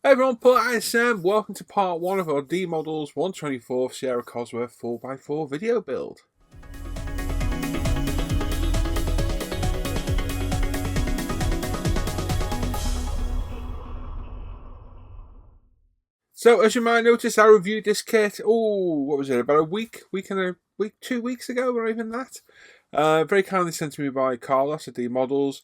Hey everyone, Paul ISM. Welcome to part 1 of our D-Models 124th Sierra Cosworth 4x4 video build. So as you might notice, I reviewed this kit, what was it, about a week, 2 weeks ago, or even that. Very kindly sent to me by Carlos at D-Models.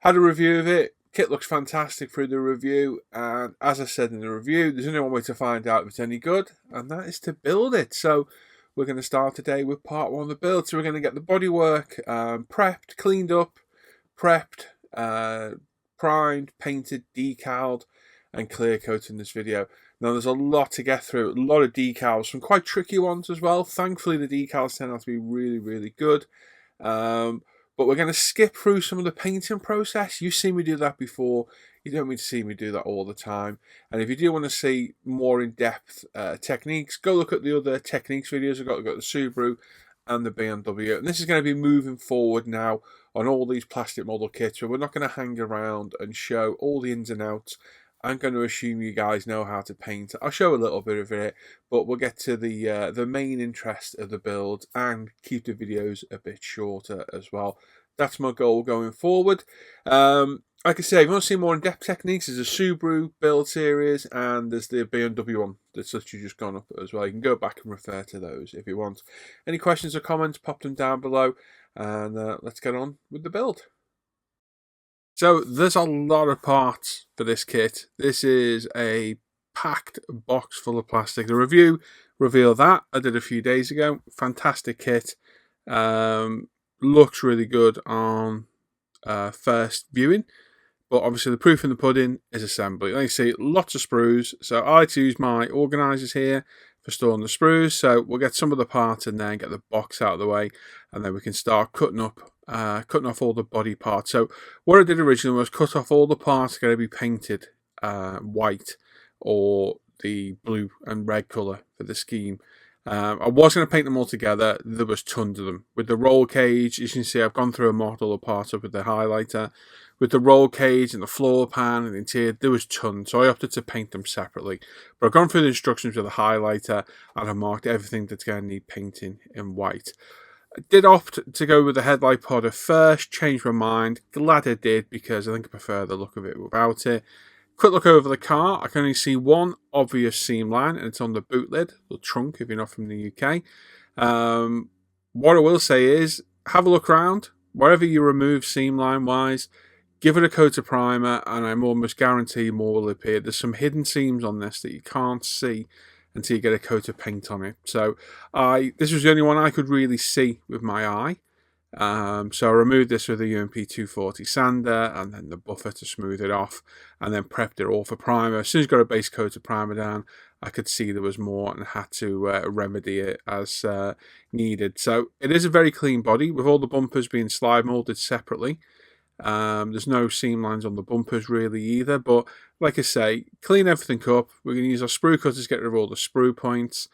Had a review of it. Kit looks fantastic through the review, and as I said in the review, there's only one way to find out if it's any good, and that is to build it. So we're going to start today with part 1 of the build. So we're going to get the bodywork prepped, cleaned up, primed, painted, decaled, and clear coated in this video. Now there's a lot to get through, a lot of decals, some quite tricky ones as well. Thankfully the decals turn out to be really, really good. But we're going to skip through some of the painting process. You've seen me do that before. You don't need to see me do that all the time. And if you do want to see more in-depth techniques, go look at the other techniques videos. I've got the Subaru and the BMW. And this is going to be moving forward now on all these plastic model kits. So we're not going to hang around and show all the ins and outs. I'm going to assume you guys know how to paint. I'll show a little bit of it, but we'll get to the main interest of the build and keep the videos a bit shorter as well. That's my goal going forward. Like I say, if you want to see more in-depth techniques, there's a Subaru build series and there's the BMW one that's literally just gone up as well. You can go back and refer to those if you want. Any questions or comments, pop them down below, and let's get on with the build. So there's a lot of parts for this kit. This is a packed box full of plastic. The review revealed that I did a few days ago. Fantastic kit. Looks really good on first viewing. But obviously the proof in the pudding is assembly. Like you see, lots of sprues. So I like to use my organisers here for storing the sprues. So we'll get some of the parts in there and get the box out of the way. And then we can start cutting off all the body parts. So what I did originally was cut off all the parts that are going to be painted white or the blue and red colour for the scheme. I was going to paint them all together. There was tons of them. With the roll cage, as you can see, I've gone through and marked all the parts up with the highlighter. With the roll cage and the floor pan and the interior, there was tons. So I opted to paint them separately. But I've gone through the instructions with the highlighter and I've marked everything that's going to need painting in white. I did opt to go with the headlight pod at first, changed my mind. Glad I did because I think I prefer the look of it without it. Quick look over the car. I can only see one obvious seam line, and it's on the boot lid, the trunk, if you're not from the UK. What I will say is, have a look around. Wherever you remove seam line wise, give it a coat of primer, and I'm almost guarantee more will appear. There's some hidden seams on this that you can't see until you get a coat of paint on it. So this was the only one I could really see with my eye. So I removed this with a UMP 240 sander and then the buffer to smooth it off, and then prepped it all for primer. As soon as I got a base coat of primer down, I could see there was more and had to remedy it as needed. So it is a very clean body with all the bumpers being slide molded separately. There's no seam lines on the bumpers really either, but like I say, clean everything up. We're going to use our sprue cutters to get rid of all the sprue points,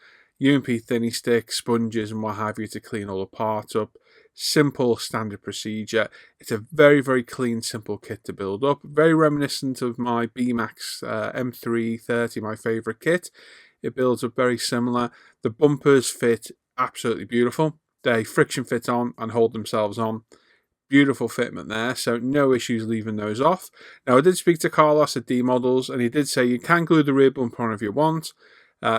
UMP thinny sticks, sponges and what have you to clean all the parts up. Simple standard procedure. It's a very, very clean, simple kit to build up. Very reminiscent of my BMAX M330, my favourite kit. It builds up very similar. The bumpers fit absolutely beautiful. They friction fit on and hold themselves on. Beautiful fitment there, so no issues leaving those off. Now I did speak to Carlos at D-Models and he did say you can glue the rear bumper on if you want.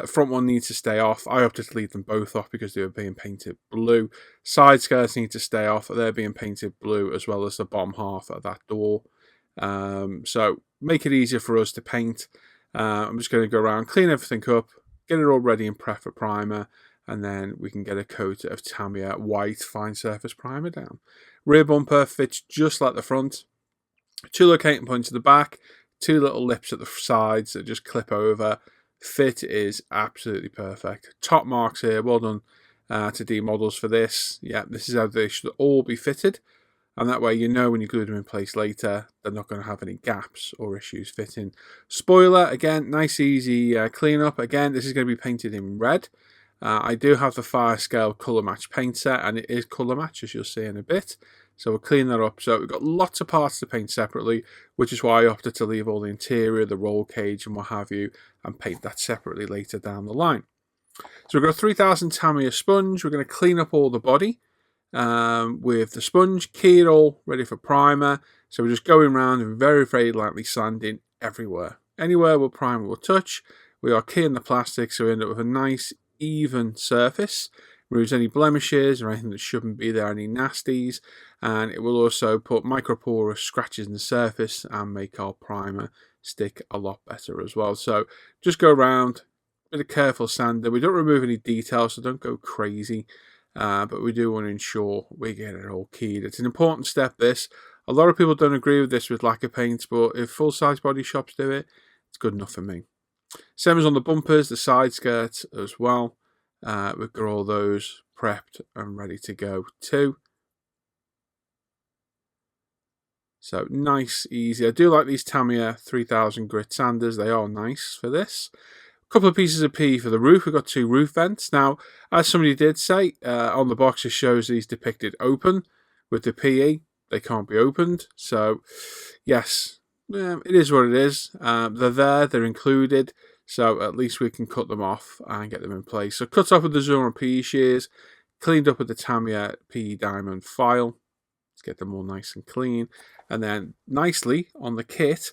Front one needs to stay off. I opted to leave them both off because they were being painted blue. Side skirts need to stay off. They're being painted blue as well as the bottom half of that door. So make it easier for us to paint. I'm just going to go around, clean everything up, get it all ready and prep for primer, and then we can get a coat of Tamiya white fine surface primer down. Rear bumper fits just like the front. 2 locating points at the back, 2 little lips at the sides that just clip over. Fit is absolutely perfect. Top marks here. Well done to D-Models for this. Yeah, this is how they should all be fitted. And that way you know when you glue them in place later, they're not going to have any gaps or issues fitting. Spoiler, again, nice easy clean up. Again, this is going to be painted in red. I do have the fire scale colour match paint set, and it is colour match as you'll see in a bit. So we'll clean that up. So we've got lots of parts to paint separately, which is why I opted to leave all the interior, the roll cage and what have you, and paint that separately later down the line. So we've got a 3000 Tamiya sponge. We're going to clean up all the body with the sponge, key it all, ready for primer. So we're just going around and very, very lightly sanding everywhere. Anywhere where primer will touch, we are keying the plastic so we end up with a nice, even surface. Removes any blemishes or anything that shouldn't be there, any nasties, and it will also put microporous scratches in the surface and make our primer stick a lot better as well. So just go around, bit of careful sanding. We don't remove any details, so don't go crazy, but we do want to ensure we get it all keyed. It's an important step, this. A lot of people don't agree with this with lacquer paints, but if full-size body shops do it, it's good enough for me. Same as on the bumpers, the side skirts as well. We've got all those prepped and ready to go too. So nice, easy. I do like these Tamiya 3000 grit sanders. They are nice for this. A couple of pieces of PE for the roof. We've got 2 roof vents. Now, as somebody did say, on the box it shows these depicted open. With the PE, they can't be opened. So, yes, it is what it is. They're there, they're included. So at least we can cut them off and get them in place. So cut off with the Zora PE shears, cleaned up with the Tamiya PE diamond file. Let's get them all nice and clean. And then nicely on the kit,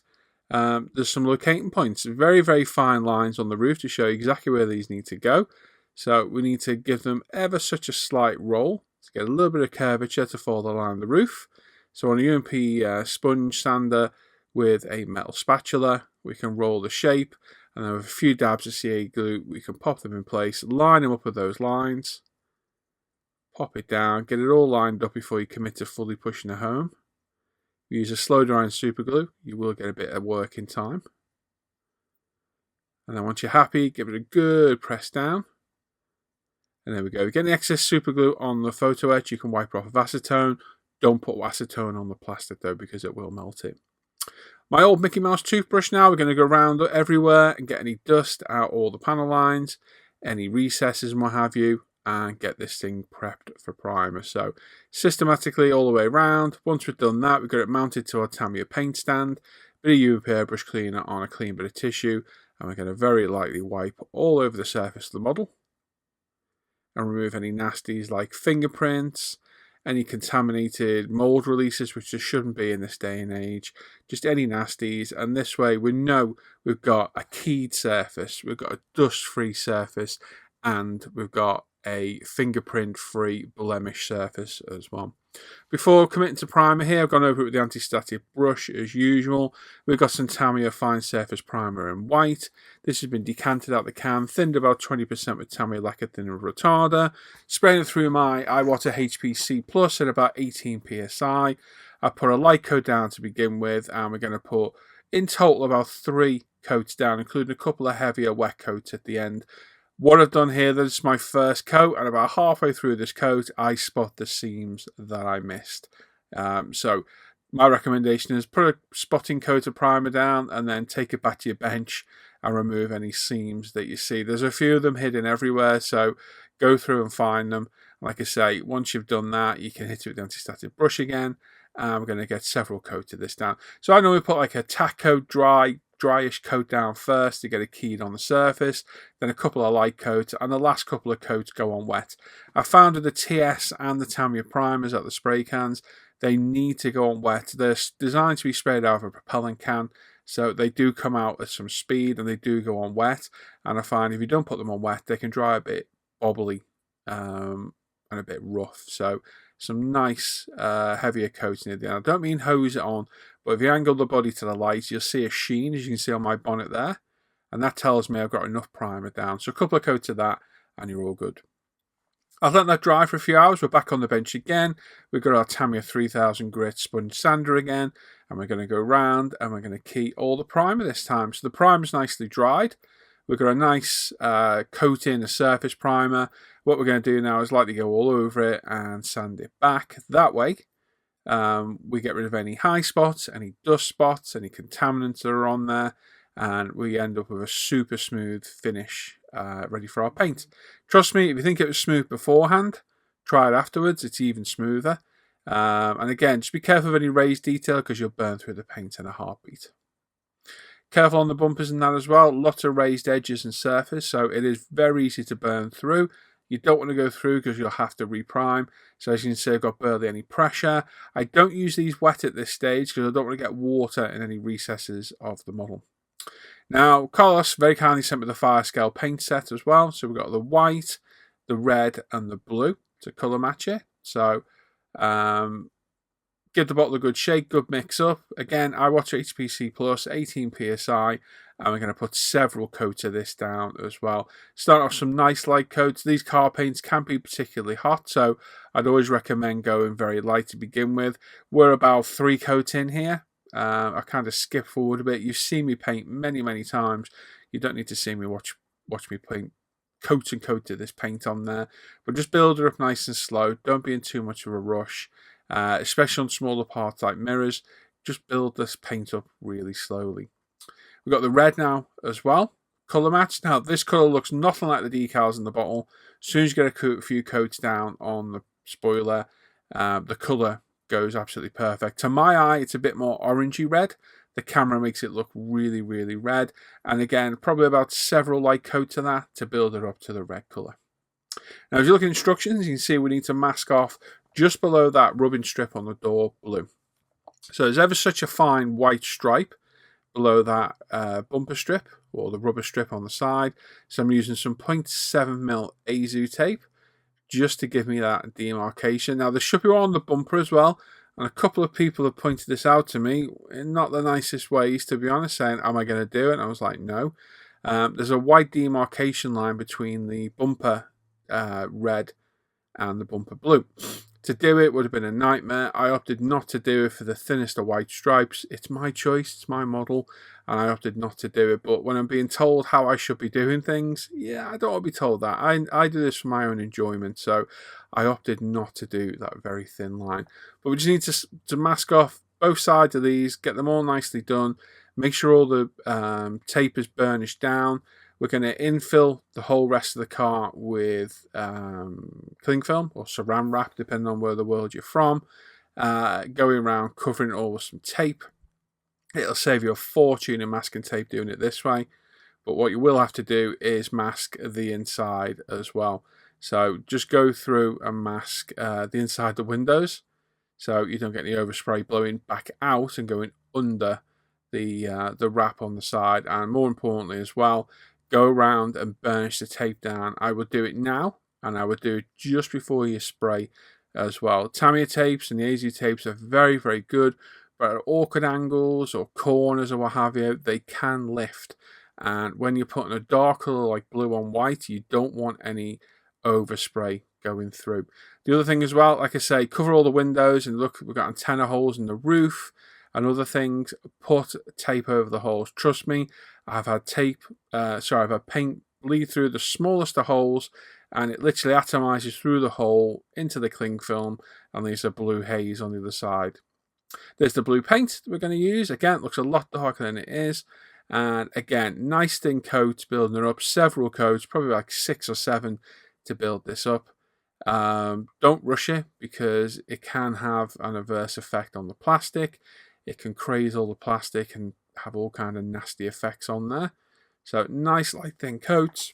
there's some locating points. Very, very fine lines on the roof to show exactly where these need to go. So we need to give them ever such a slight roll to get a little bit of curvature to follow the line of the roof. So on a UMP sponge sander with a metal spatula, we can roll the shape. And then with a few dabs of CA glue, we can pop them in place, line them up with those lines, pop it down, get it all lined up before you commit to fully pushing it home. If you use a slow drying super glue, you will get a bit of work in time. And then once you're happy, give it a good press down. And there we go. Get any excess super glue on the photo etch, you can wipe it off with acetone. Don't put acetone on the plastic though, because it will melt it. My old Mickey Mouse toothbrush now, we're going to go around everywhere and get any dust out all the panel lines, any recesses and what have you, and get this thing prepped for primer. So systematically all the way around. Once we've done that, we've got it mounted to our Tamiya paint stand, bit of UV airbrush cleaner on a clean bit of tissue, and we're going to very lightly wipe all over the surface of the model and remove any nasties like fingerprints, any contaminated mold releases, which there shouldn't be in this day and age, just any nasties. And this way we know we've got a keyed surface, we've got a dust-free surface, and we've got a fingerprint-free blemish surface as well. Before committing to primer here, I've gone over it with the anti-static brush as usual. We've got some Tamiya fine surface primer in white. This has been decanted out the can, thinned about 20% with Tamiya lacquer thinner retarder. Spraying it through my iWater HPC Plus at about 18 psi. I put a light coat down to begin with, and we're going to put in total about 3 coats down, including a couple of heavier wet coats at the end. What I've done here, this is my first coat, and about halfway through this coat, I spot the seams that I missed. So my recommendation is put a spotting coat of primer down and then take it back to your bench and remove any seams that you see. There's a few of them hidden everywhere, so go through and find them. Like I say, once you've done that, you can hit it with the anti-static brush again, and we're going to get several coats of this down. So I normally put like a tack coat, dryish coat down first to get it keyed on the surface, then a couple of light coats, and the last couple of coats go on wet. I found with the TS and the Tamiya primers at the spray cans, they need to go on wet. They're designed to be sprayed out of a propellant can, so they do come out at some speed and they do go on wet. And I find if you don't put them on wet, they can dry a bit bobbly and a bit rough. So some nice heavier coating at the end. I don't mean hose it on, but if you angle the body to the light, you'll see a sheen, as you can see on my bonnet there. And that tells me I've got enough primer down. So a couple of coats of that, and you're all good. I've let that dry for a few hours. We're back on the bench again. We've got our Tamiya 3000 grit sponge sander again. And we're going to go round and we're going to key all the primer this time. So the primer's nicely dried. We've got a nice coating, a surface primer. What we're going to do now is lightly go all over it and sand it back. That way, we get rid of any high spots, any dust spots, any contaminants that are on there, and we end up with a super smooth finish ready for our paint. Trust me, if you think it was smooth beforehand, try it afterwards. It's even smoother. And again, just be careful of any raised detail because you'll burn through the paint in a heartbeat. Careful on the bumpers and that as well. Lots of raised edges and surface, so it is very easy to burn through. You don't want to go through because you'll have to reprime. So as you can see, I've got barely any pressure. I don't use these wet at this stage because I don't want to get water in any recesses of the model. Now, Carlos very kindly sent me the fire scale paint set as well. So we've got the white, the red, and the blue to colour match it. So give the bottle a good shake, good mix up. Again, I watch HPC Plus, 18 PSI, and we're going to put several coats of this down as well. Start off some nice light coats. These car paints can be particularly hot, so I'd always recommend going very light to begin with. We're about 3 coats in here. I kind of skip forward a bit. You've seen me paint many times. You don't need to see me watch me paint coat and coat of this paint on there. But just build it up nice and slow. Don't be in too much of a rush. Especially on smaller parts like mirrors, just build this paint up really slowly. We've got the red now as well, colour match. Now this colour looks nothing like the decals in the bottle. As soon as you get a few coats down on the spoiler, the colour goes absolutely perfect. To my eye, it's a bit more orangey red. The camera makes it look really red, and again, probably about several light coats of that to build it up to the red colour. Now, if you look at instructions, you can see we need to mask off just below that rubbing strip on the door blue. So there's ever such a fine white stripe below that bumper strip or the rubber strip on the side. So I'm using some 0.7mm Azu tape just to give me that demarcation. Now there should be one on the bumper as well, and a couple of people have pointed this out to me in not the nicest ways, to be honest, saying, am I going to do it? And I was like, no. There's a white demarcation line between the bumper red and the bumper blue. To do it would have been a nightmare. I opted not to do it for the thinnest of white stripes. It's my choice, it's my model, and I opted not to do it. But when I'm being told how I should be doing things, yeah, I don't want to be told that. I do this for my own enjoyment, so I opted not to do that very thin line. But we just need to mask off both sides of these, get them all nicely done, make sure all the tape is burnished down. We're going to infill the whole rest of the car with cling film or saran wrap, depending on where the world you're from. Going around covering it all with some tape. It'll save you a fortune in masking tape doing it this way. But what you will have to do is mask the inside as well. So just go through and mask the inside of the windows so you don't get any overspray blowing back out and going under the wrap on the side. And more importantly as well, go around and burnish the tape down. I would do it now, and I would do it just before you spray as well. Tamiya tapes and the Azu tapes are very good, but at awkward angles or corners or what have you, they can lift. And when you're putting a dark colour like blue on white, you don't want any overspray going through. The other thing as well, like I say, cover all the windows, and look, we've got antenna holes in the roof and other things. Put tape over the holes. Trust me, I've had I've had paint bleed through the smallest of holes, and it literally atomizes through the hole into the cling film, and there's a blue haze on the other side. There's the blue paint that we're going to use. Again, it looks a lot darker than it is. And again, nice thin coats, building it up, several coats, probably like 6 or 7 to build this up. Don't rush it because it can have an adverse effect on the plastic. It can craze all the plastic and have all kind of nasty effects on there. So nice light thin coats.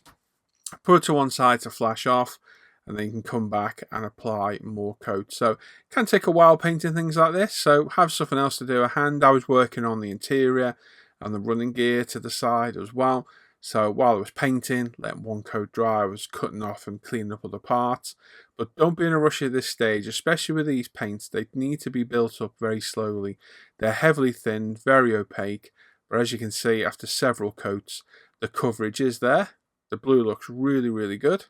Put it to one side to flash off, and then you can come back and apply more coats. So it can take a while painting things like this, so have something else to do at hand. I was working on the interior and the running gear to the side as well. So while I was painting, letting one coat dry, I was cutting off and cleaning up other parts. But don't be in a rush at this stage, especially with these paints. They need to be built up very slowly. They're heavily thinned, very opaque, but as you can see, after several coats, the coverage is there. The blue looks really good.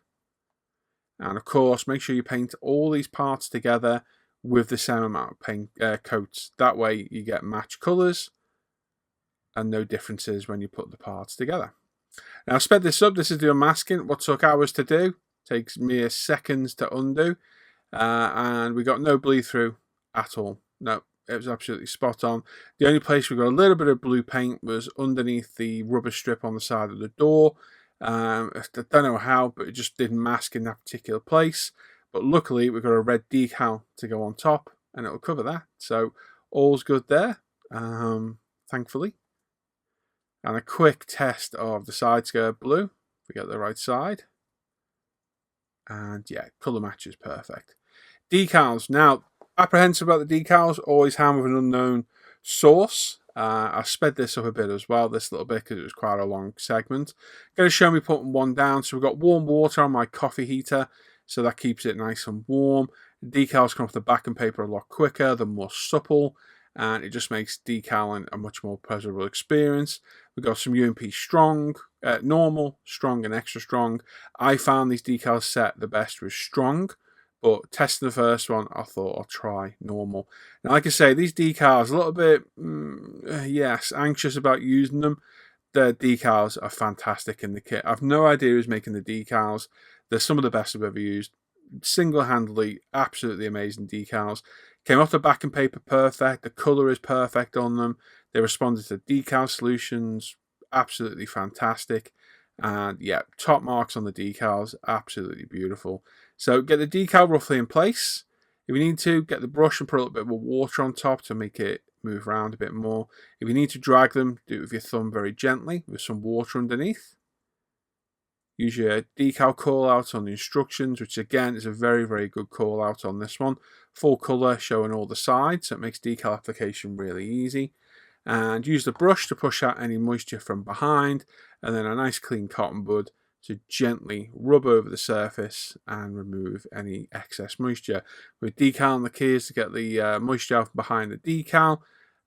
And of course, make sure you paint all these parts together with the same amount of paint coats. That way you get matched colours and no differences when you put the parts together. Now I've sped this up. This is the unmasking. What took hours to do takes mere seconds to undo. And we got no bleed through at all. No, it was absolutely spot on. The only place we got a little bit of blue paint was underneath the rubber strip on the side of the door. I don't know how, but it just didn't mask in that particular place. But luckily we got a red decal to go on top, and it'll cover that. So all's good there, thankfully. And a quick test of the side skirt blue, if we get the right side. And yeah, colour match is perfect. Decals. Now, apprehensive about the decals, always hand with an unknown source. I sped this up a bit as well, this little bit, because it was quite a long segment. Going to show me putting one down. So we've got warm water on my coffee heater, so that keeps it nice and warm. The decals come off the backing paper a lot quicker, they're more supple, and it just makes decaling a much more pleasurable experience. We've got some UMP strong, normal, strong, and extra strong. I found these decals set the best with strong, but testing the first one, I thought I'll try normal. Now, like I say, these decals, a little bit, yes, anxious about using them. The decals are fantastic in the kit. I've no idea who's making the decals. They're some of the best I've ever used. Single-handedly, absolutely amazing decals. Came off the backing paper perfect. The colour is perfect on them. They responded to decal solutions. Absolutely fantastic. And yeah, top marks on the decals. Absolutely beautiful. So get the decal roughly in place. If you need to, get the brush and put a little bit more water on top to make it move around a bit more. If you need to drag them, do it with your thumb very gently with some water underneath. Use your decal call out on the instructions, which again is a very, very good call out on this one. Full colour showing all the sides, so it makes decal application really easy. And use the brush to push out any moisture from behind, and then a nice clean cotton bud to gently rub over the surface and remove any excess moisture. With decal on the keys to get the moisture out behind the decal,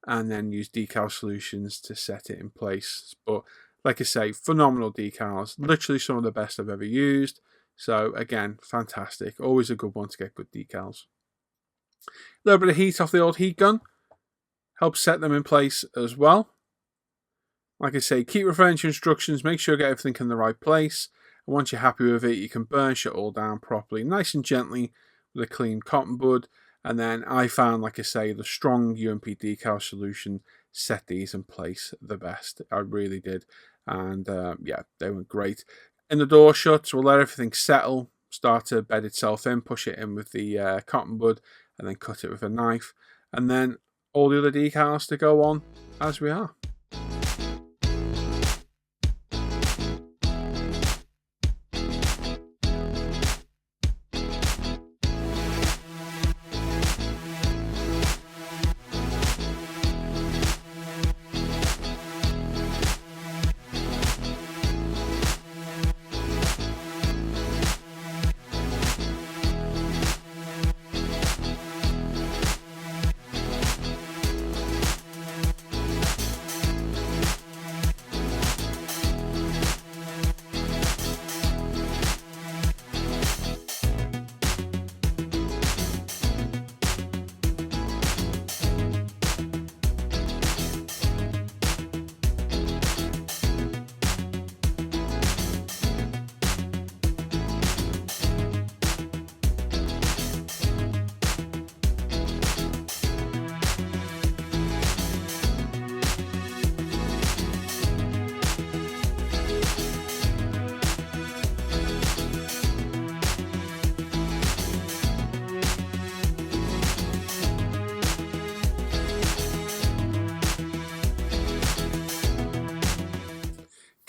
and then use decal solutions to set it in place. But like I say, phenomenal decals, literally some of the best I've ever used. So again, fantastic. Always a good one to get good decals. A little bit of heat off the old heat gun helps set them in place as well. Like I say, keep referring to instructions, make sure you get everything in the right place. And once you're happy with it, you can burnish it all down properly, nice and gently with a clean cotton bud. And then I found, like I say, the strong UMP decal solution set these in place the best. I really did. And yeah, they went great. In the door shuts, we'll let everything settle, start to bed itself in, push it in with the cotton bud, and then cut it with a knife. And then all the other decals to go on as we are.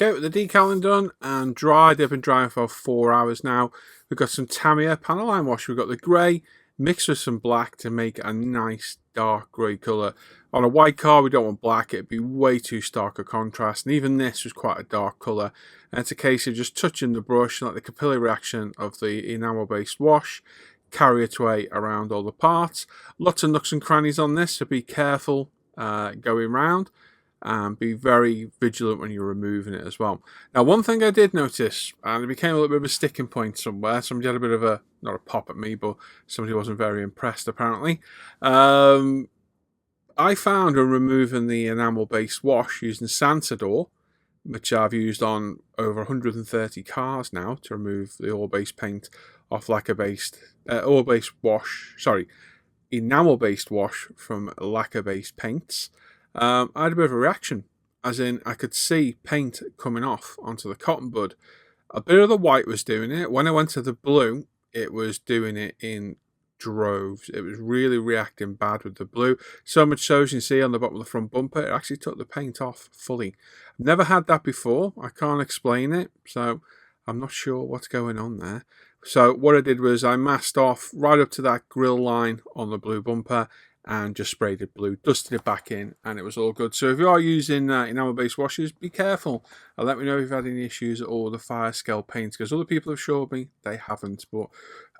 Okay, with the decaling done and dried, they've been drying for 4 hours now. We've got some Tamiya panel line wash. We've got the grey mixed with some black to make a nice dark grey colour. On a white car, we don't want black. It'd be way too stark a contrast. And even this was quite a dark colour. And it's a case of just touching the brush and let the capillary reaction of the enamel-based wash carry its way around all the parts. Lots of nooks and crannies on this, so be careful going round. And be very vigilant when you're removing it as well. Now, one thing I did notice, and it became a little bit of a sticking point somewhere. Somebody had a bit of a, not a pop at me, but somebody wasn't very impressed apparently. I found when removing the enamel-based wash using Sansador, which I've used on over 130 cars now to remove the oil-based paint off lacquer-based, oil-based wash, sorry, enamel-based wash from lacquer-based paints. I had a bit of a reaction, as in I could see paint coming off onto the cotton bud. A bit of the white was doing it. When I went to the blue, it was doing it in droves. It was really reacting bad with the blue. So much so, as you can see on the bottom of the front bumper, it actually took the paint off fully. I've never had that before. I can't explain it, so I'm not sure what's going on there. So what I did was I masked off right up to that grill line on the blue bumper and just sprayed it blue, dusted it back in, and it was all good. So if you are using enamel-based washes, be careful. Let me know if you've had any issues at all with the fire scale paints, because other people have showed me they haven't, but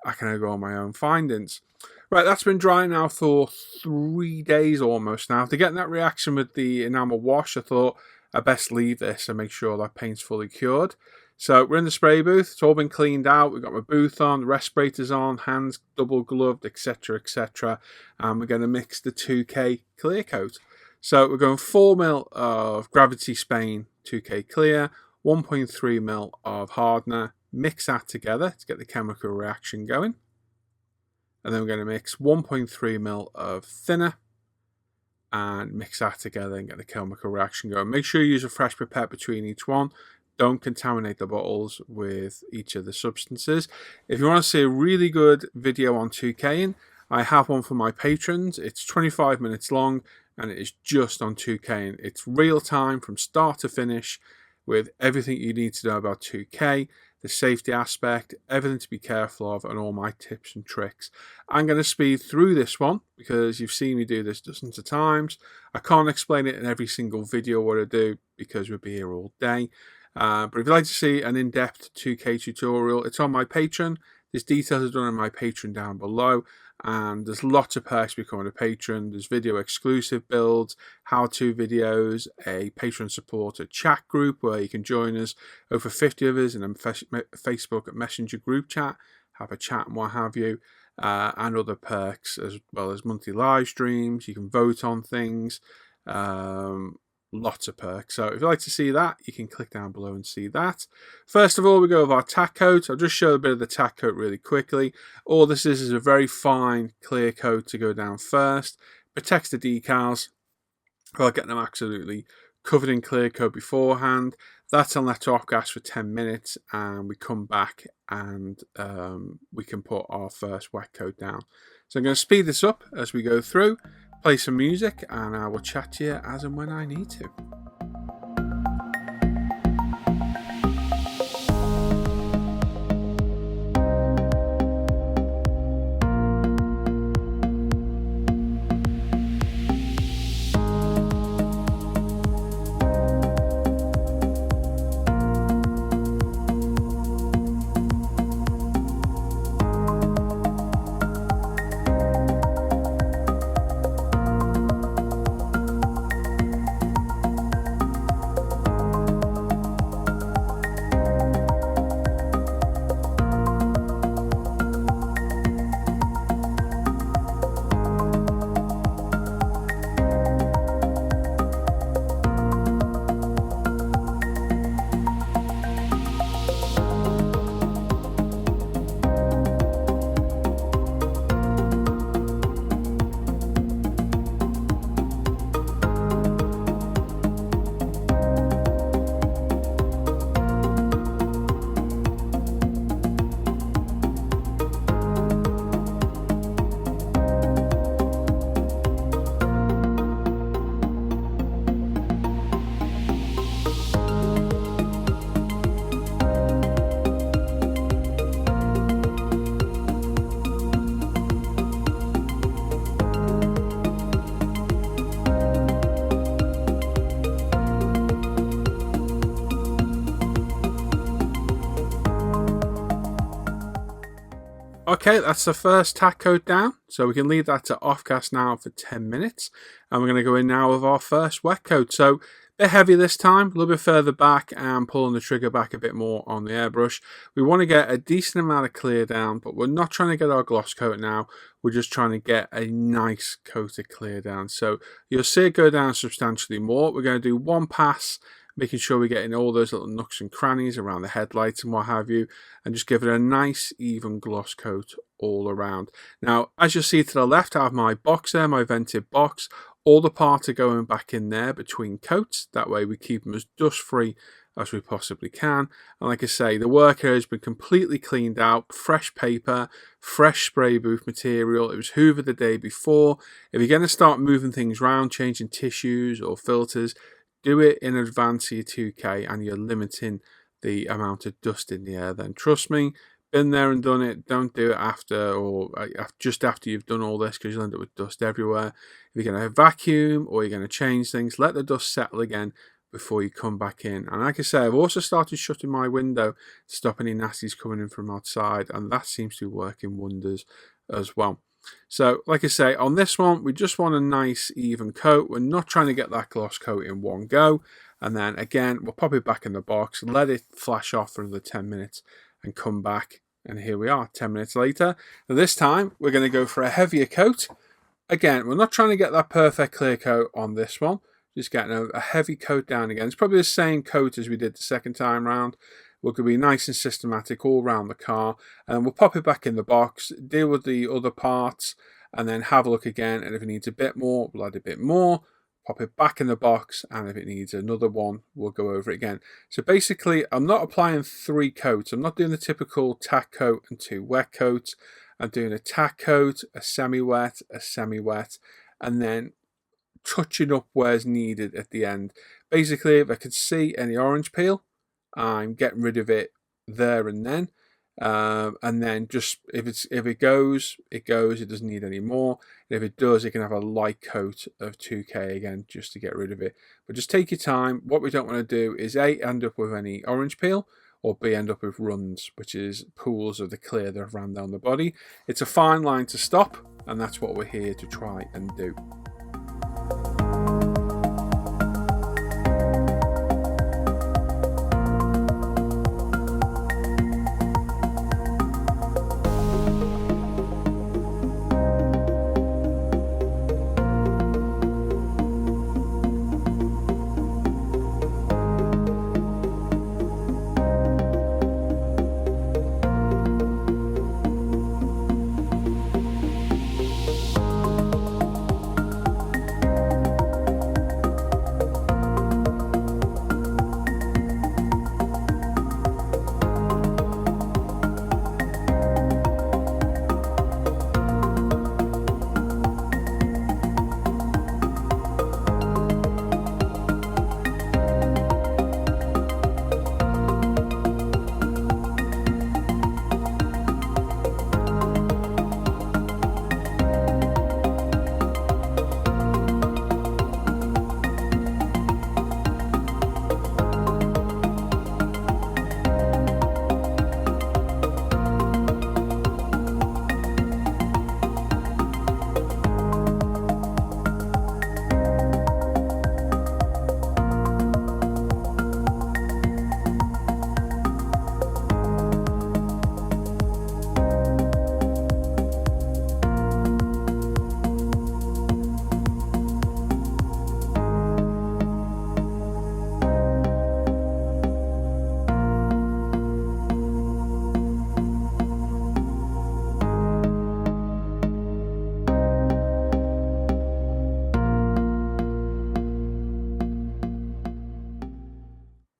I can only go on my own findings. Right, that's been drying now for 3 days almost now. To get that reaction with the enamel wash, I thought I'd best leave this and make sure that paint's fully cured. So we're in the spray booth, it's all been cleaned out, we've got my booth on, the respirators on, hands double gloved, etc, etc. And we're going to mix the 2K clear coat. So we're going 4ml of Gravity Spain 2K clear, 1.3ml of hardener, mix that together to get the chemical reaction going. And then we're going to mix 1.3ml of thinner and mix that together and get the chemical reaction going. Make sure you use a fresh pipette between each one. Don't contaminate the bottles with each of the substances. If you want to see a really good video on 2King, I have one for my patrons. It's 25 minutes long and it is just on 2King. It's real time from start to finish with everything you need to know about 2K, the safety aspect, everything to be careful of, and all my tips and tricks. I'm going to speed through this one because you've seen me do this dozens of times. I can't explain it in every single video what I do because we'll be here all day. But if you'd like to see an in-depth 2K tutorial, it's on my Patreon. There's details are done on my Patreon down below, and there's lots of perks becoming a patron. There's video exclusive builds, how-to videos, a Patreon supporter chat group where you can join us, over 50 of us in a Facebook Messenger group chat, have a chat and what have you, and other perks as well as monthly live streams. You can vote on things. Lots of perks. So if you'd like to see that, you can click down below and see that. First of all, we go with our tack coat. I'll just show a bit of the tack coat really quickly. All this is a very fine clear coat to go down first. Protects the decals while getting them absolutely covered in clear coat beforehand. That's on let off gas for 10 minutes and we come back and we can put our first wet coat down. So I'm going to speed this up as we go through. Play some music and I will chat to you as and when I need to. Okay, that's the first tack coat down, so we can leave that to off gas now for 10 minutes, and we're going to go in now with our first wet coat. So a bit heavy this time, a little bit further back and pulling the trigger back a bit more on the airbrush. We want to get a decent amount of clear down, but we're not trying to get our gloss coat now, we're just trying to get a nice coat of clear down. So you'll see it go down substantially more. We're going to do one pass, making sure we're getting all those little nooks and crannies around the headlights and what have you, and just give it a nice even gloss coat all around. Now, as you'll see to the left, I have my box there, my vented box. All the parts are going back in there between coats. That way we keep them as dust free as we possibly can. And like I say, the work area has been completely cleaned out, fresh paper, fresh spray booth material. It was hoovered the day before. If you're going to start moving things around, changing tissues or filters, do it in advance of your 2K and you're limiting the amount of dust in the air then. Trust me, been there and done it. Don't do it after or just after you've done all this, because you'll end up with dust everywhere. If you're going to vacuum or you're going to change things, let the dust settle again before you come back in. And like I say, I've also started shutting my window to stop any nasties coming in from outside, and that seems to be working wonders as well. So like I say, on this one, we just want a nice even coat. We're not trying to get that gloss coat in one go. And then again, we'll pop it back in the box, let it flash off for another 10 minutes and come back. And here we are 10 minutes later. Now this time we're going to go for a heavier coat. Again, we're not trying to get that perfect clear coat on this one. Just getting a heavy coat down again. It's probably the same coat as we did the second time round. We're going to be nice and systematic all around the car. And we'll pop it back in the box, deal with the other parts, and then have a look again. And if it needs a bit more, we'll add a bit more. Pop it back in the box, and if it needs another one, we'll go over it again. So basically, I'm not applying 3 coats. I'm not doing the typical tack coat and 2 wet coats. I'm doing a tack coat, a semi-wet, and then touching up where's needed at the end. Basically, if I could see any orange peel, I'm getting rid of it there and then. And then just if it goes, it goes. It doesn't need any more. And if it does, it can have a light coat of 2K again just to get rid of it. But just take your time. What we don't want to do is A, end up with any orange peel, or B, end up with runs, which is pools of the clear that have ran down the body. It's a fine line to stop, and that's what we're here to try and do.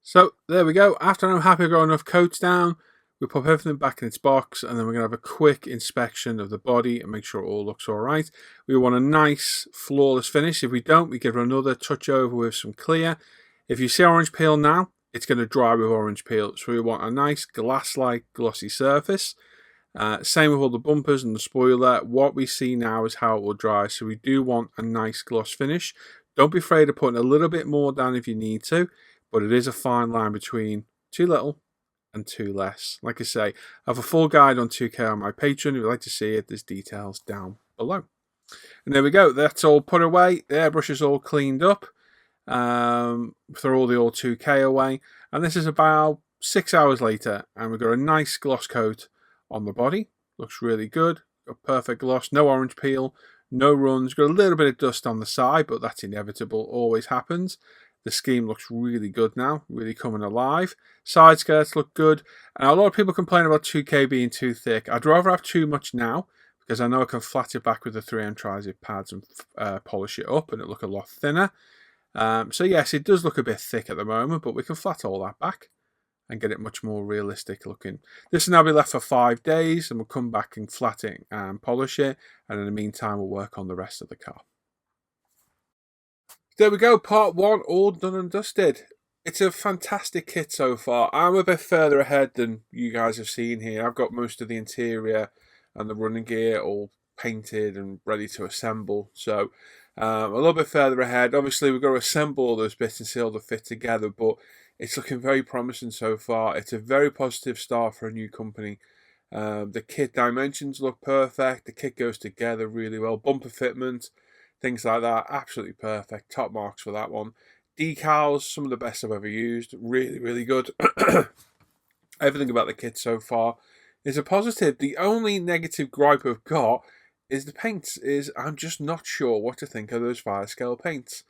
So there we go. After I'm happy got enough coats down, we pop everything back in its box, and then we're going to have a quick inspection of the body and make sure it all looks all right. We want a nice flawless finish. If we don't, we give it another touch over with some clear. If you see orange peel now, it's going to dry with orange peel. So we want a nice glass-like glossy surface. Same with all the bumpers and the spoiler. What we see now is how it will dry. So we do want a nice gloss finish. Don't be afraid of putting a little bit more down if you need to, but it is a fine line between too little and too less. Like I say, I have a full guide on 2K on my Patreon. If you'd like to see it, there's details down below. And there we go. That's all put away. The airbrush is all cleaned up. Throw all the old 2K away. And this is about 6 hours later, and we've got a nice gloss coat on the body. Looks really good. Got perfect gloss. No orange peel. No runs. Got a little bit of dust on the side, but that's inevitable. Always happens. The scheme looks really good now, really coming alive. Side skirts look good. And a lot of people complain about 2K being too thick. I'd rather have too much now, because I know I can flat it back with the 3M Tri-Zip pads and polish it up and it'll look a lot thinner. So yes, it does look a bit thick at the moment, but we can flat all that back and get it much more realistic looking. This will now be left for 5 days, and we'll come back and flat it and polish it, and in the meantime we'll work on the rest of the car. There we go, part 1 all done and dusted. It's a fantastic kit so far. I'm a bit further ahead than you guys have seen here. I've got most of the interior and the running gear all painted and ready to assemble, so a little bit further ahead. Obviously we've got to assemble all those bits and see all the fit together, but it's looking very promising so far. It's a very positive start for a new company. The kit dimensions look perfect. The kit goes together really well. Bumper fitment, things like that, absolutely perfect. Top marks for that one. Decals, some of the best I've ever used. Really, really good. Everything about the kit so far is a positive. The only negative gripe I've got is the paints. I'm just not sure what to think of those fire scale paints.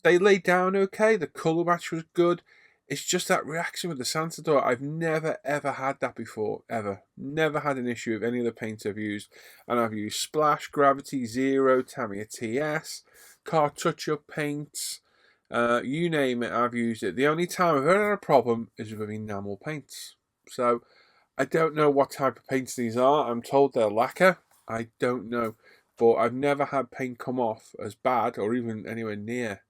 They laid down okay. The colour match was good. It's just that reaction with the Santador. I've never ever had that before, ever. Never had an issue with any of the paints I've used. And I've used Splash, Gravity, Zero, Tamiya TS, car touch-up paints. You name it, I've used it. The only time I've ever had a problem is with enamel paints. So I don't know what type of paints these are. I'm told they're lacquer. I don't know. But I've never had paint come off as bad or even anywhere near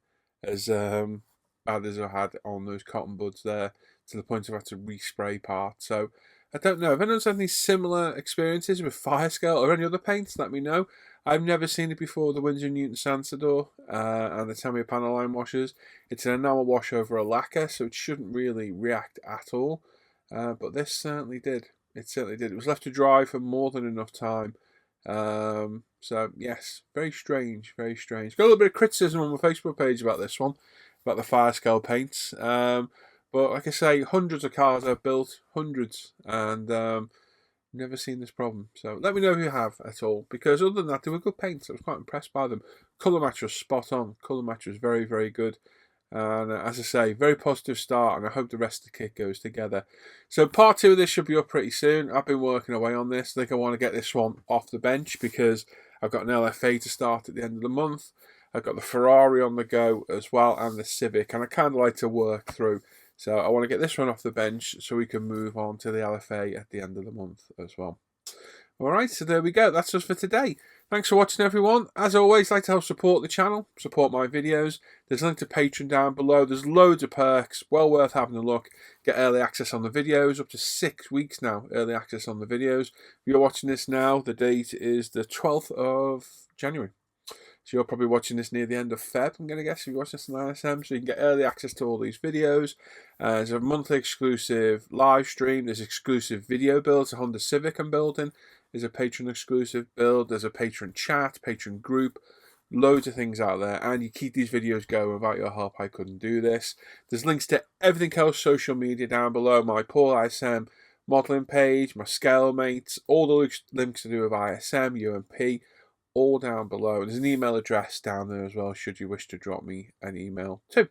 as bad as I had on those cotton buds there, to the point of having to respray parts. So I don't know. If anyone's had any similar experiences with fire scale or any other paints, let me know. I've never seen it before, the Winsor & Newton Santador and the Tamiya panel line washers. It's an enamel wash over a lacquer, so it shouldn't really react at all. But this certainly did. It certainly did. It was left to dry for more than enough time. So yes, very strange, very strange. Got a little bit of criticism on my Facebook page about this one, about the fire scale paints. But like I say, hundreds of cars I've built, hundreds, and never seen this problem. So let me know if you have at all, because other than that, they were good paints. I was quite impressed by them. Colour match was spot on. Colour match was very, very good. And as I say, very positive start, and I hope the rest of the kit goes together. So part 2 of this should be up pretty soon. I've been working away on this. I think I want to get this one off the bench because I've got an LFA to start at the end of the month. I've got the Ferrari on the go as well, and the Civic, and I kind of like to work through. So I want to get this one off the bench so we can move on to the LFA at the end of the month as well. Alright, so there we go. That's us for today. Thanks for watching, everyone. As always, like to help support the channel, support my videos. There's a link to Patreon down below. There's loads of perks. Well worth having a look. Get early access on the videos. Up to 6 weeks now, early access on the videos. If you're watching this now, the date is the 12th of January. So you're probably watching this near the end of Feb, I'm going to guess, if you watch this on ISM. So you can get early access to all these videos. There's a monthly exclusive live stream. There's exclusive video builds. A Honda Civic I'm building. There's a Patreon exclusive build. There's a Patreon chat, Patreon group. Loads of things out there. And you keep these videos going. Without your help, I couldn't do this. There's links to everything else social media down below. My Paul ISM modelling page, my scale mates, all the links to do with ISM, UMP. All down below. There's an email address down there as well, should you wish to drop me an email too.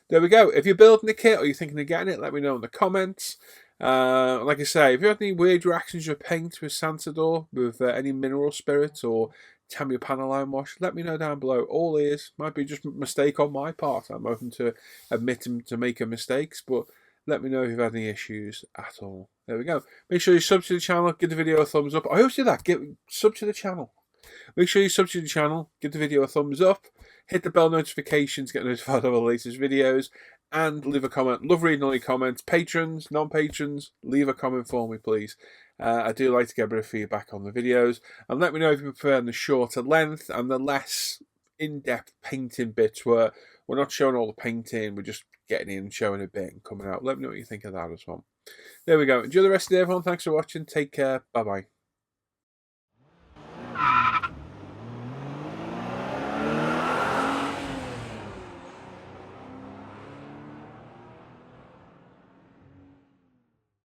There we go. If you're building a kit or you're thinking of getting it, let me know in the comments. Like I say, if you have any weird reactions to paint with Santador, with any mineral spirits or Tamiya panel line wash, let me know down below. All ears. Might be just a mistake on my part. I'm open to admitting to making mistakes, but let me know if you've had any issues at all. There we go. Make sure you sub to the channel, give the video a thumbs up. I always do that. Sub to the channel. Make sure you sub to the channel, give the video a thumbs up, hit the bell notifications, get notified of the latest videos, and leave a comment. Love reading all your comments. Patrons, non-patrons, leave a comment for me, please. I do like to get a bit of feedback on the videos. And let me know if you prefer the shorter length and the less in-depth painting bits where we're not showing all the painting, we're just getting in, showing a bit and coming out. Let me know what you think of that as well. There we go. Enjoy the rest of the day, everyone. Thanks for watching. Take care. Bye-bye.